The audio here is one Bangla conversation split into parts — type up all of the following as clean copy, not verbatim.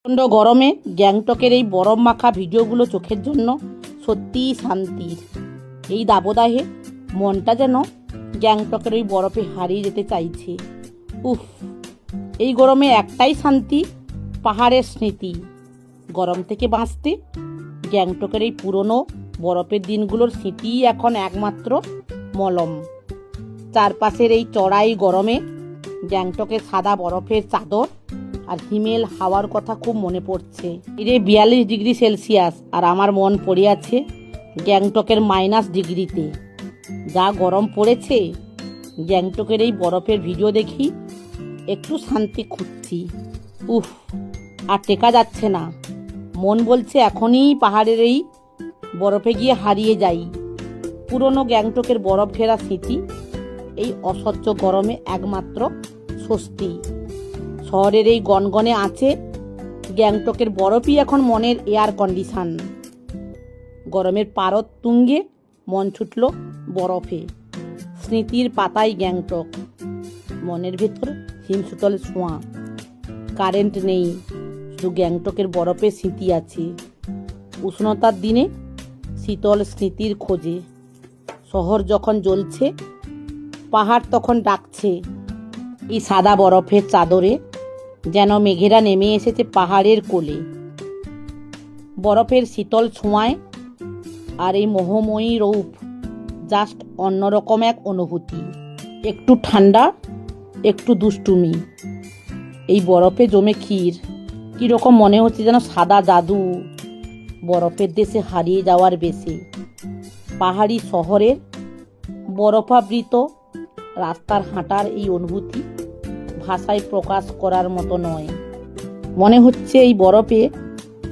প্রচণ্ড গরমে গ্যাংটকের এই বরফ মাখা ভিডিওগুলো চোখের জন্য সত্যিই শান্তির। এই দাবদাহে মনটা যেন গ্যাংটকের ওই বরফে হারিয়ে যেতে চাইছে। উফ, এই গরমে একটাই শান্তি, পাহাড়ের স্মৃতি। গরম থেকে বাঁচতে গ্যাংটকের এই পুরনো বরফের দিনগুলোর স্মৃতিই এখন একমাত্র মলম। চারপাশের এই চড়াই গরমে গ্যাংটকের সাদা বরফের চাদর আর হিমেল হাওয়ার কথা খুব মনে পড়ছে। এরে 42°C আর আমার মন পড়ে আছে গ্যাংটকের -ডিগ্রিতে। যা গরম পড়েছে, গ্যাংটকের এই বরফের ভিডিও দেখি একটু শান্তি খুঁজছি। উফ, আর টেকা যাচ্ছে না। মন বলছে এখনই পাহাড়ের এই বরফে গিয়ে হারিয়ে যাই। পুরনো গ্যাংটকের বরফ ঘেরা স্মৃতি এই অসহ্য গরমে একমাত্র স্বস্তি। শহরের এই গনগনে আছে গ্যাংটকের বরফই এখন মনের এয়ার কন্ডিশন। গরমের পারদ তুঙ্গে মন ছুটল বরফে। স্মৃতির পাতায় গ্যাংটক, মনের ভেতর হিমশীতল ছোঁয়া। কারেন্ট নেই, শুধু গ্যাংটকের বরফের স্মৃতি আছে। উষ্ণতার দিনে শীতল স্মৃতির খোঁজে। শহর যখন জ্বলছে, পাহাড় তখন ডাকছে। এই সাদা বরফের চাদরে যেন মেঘেরা নেমে এসেছে পাহাড়ের কোলে। বরফের শীতল ছোঁয়ায় আর এই মোহময়ী রূপ জাস্ট অন্যরকম এক অনুভূতি। একটু ঠান্ডা, একটু দুষ্টুমি। এই বরফে জমে ক্ষীর, কীরকম মনে হচ্ছে যেন সাদা জাদু। বরফের দেশে হারিয়ে যাওয়ার বেশি। পাহাড়ি শহরের বরফাবৃত রাস্তার হাঁটার এই অনুভূতি ভাষায় প্রকাশ করার মতো নয়। মনে হচ্ছে এই বরফে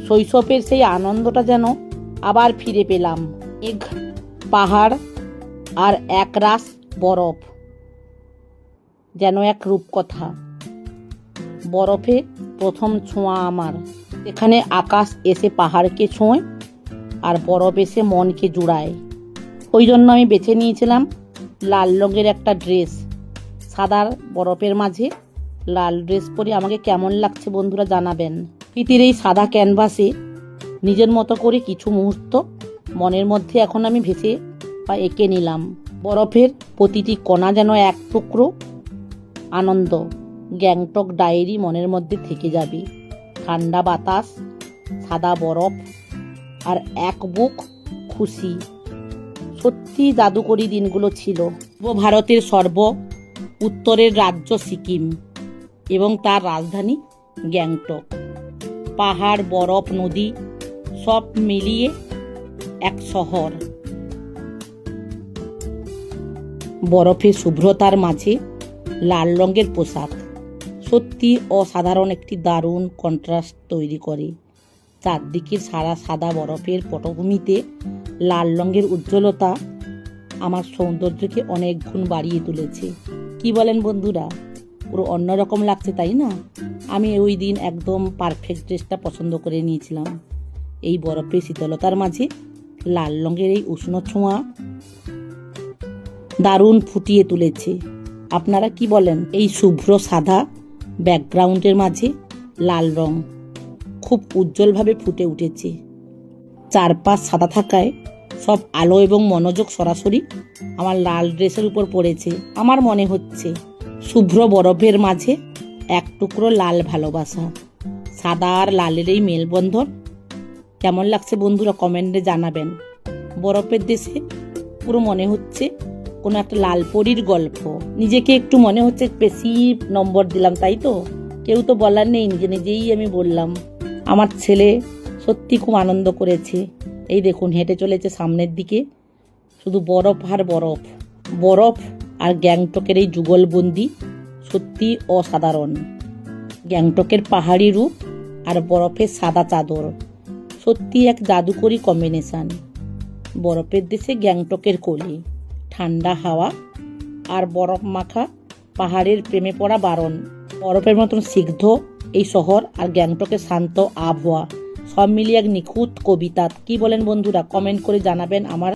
শৈশবের সেই আনন্দটা যেন আবার ফিরে পেলাম। মেঘ, পাহাড় আর একরাশ বরফ যেন এক রূপকথা। বরফে প্রথম ছোঁয়া আমার, এখানে আকাশ এসে পাহাড়কে ছোঁয় আর বরফ এসে মনকে জুড়ায়। ওই জন্য আমি বেছে নিয়েছিলাম লাল রঙের একটা ড্রেস। সাদার বরফের মাঝে লাল ড্রেস পরে আমাকে কেমন লাগছে বন্ধুরা জানাবেন। প্রকৃতির এই সাদা ক্যানভাসে নিজের মতো করে কিছু মুহূর্ত মনের মধ্যে এখন আমি ভেসে বা এঁকে নিলাম। বরফের প্রতিটি কণা যেন এক টুকরো আনন্দ। গ্যাংটক ডায়েরি মনের মধ্যে থেকে যাবে। ঠান্ডা বাতাস, সাদা বরফ আর এক বুক খুশি। সত্যি জাদুকরী দিনগুলো ছিল। পূর্ব ভারতের উত্তরের রাজ্য সিকিম এবং তার রাজধানী গ্যাংটক। পাহাড়, বরফ, নদী সব মিলিয়ে এক শহর। বরফের শুভ্রতার মাঝে লাল রঙের পোশাক সত্যি অসাধারণ একটি দারুণ কন্ট্রাস্ট তৈরি করে। চারদিকের সারা সাদা বরফের পটভূমিতে লাল রঙের উজ্জ্বলতা আমার সৌন্দর্যকে অনেক গুণ বাড়িয়ে তুলেছে। কি বলেন বন্ধুরা? পুরো অন্যরকম লাগছে, তাই না? আমি ওই দিন একদম পারফেক্ট ড্রেসটা পছন্দ করে নিয়েছিলাম। এই বরফের শীতলতার মাঝে লাল রঙের এই উষ্ণ ছোঁয়া দারুণ ফুটিয়ে তুলেছে। আপনারা কি বলেন? এই শুভ্র সাদা ব্যাকগ্রাউন্ডের মাঝে লাল রং খুব উজ্জ্বলভাবে ফুটে উঠেছে। চারপাশ সাদা থাকায় সব আলো এবং মনোযোগ সরাসরি আমার লাল ড্রেসের উপর পড়েছে। আমার মনে হচ্ছে শুভ্র বরফের মাঝে এক টুকরো লাল ভালোবাসা। সাদা আর লালের এই মেলবন্ধন কেমন লাগছে বন্ধুরা কমেন্টে জানাবেন। বরফের দেশে পুরো মনে হচ্ছে কোনো একটা লাল পরীর গল্প। নিজেকে একটু মনে হচ্ছে বেশি নম্বর দিলাম, তাই তো? কেউ তো বলার নেই, নিজে নিজেই আমি বললাম। আমার ছেলে সত্যি খুব আনন্দ করেছে। এই দেখুন হেঁটে চলেছে সামনের দিকে, শুধু বরফ আর বরফ। বরফ আর গ্যাংটকের এই যুগলবন্দি সত্যি অসাধারণ। গ্যাংটকের পাহাড়ি রূপ আর বরফের সাদা চাদর সত্যি এক জাদুকরী কম্বিনেশন। বরফের দেশে গ্যাংটকের কোলে ঠান্ডা হাওয়া আর বরফ মাখা পাহাড়ের প্রেমে পড়া বারণ। বরফের মতন সিগ্ধ এই শহর আর গ্যাংটকের শান্ত আবহাওয়া সব মিলিয়ে এক নিখুঁত কবিতা। কি বলেন বন্ধুরা? কমেন্ট করে জানাবেন। আমার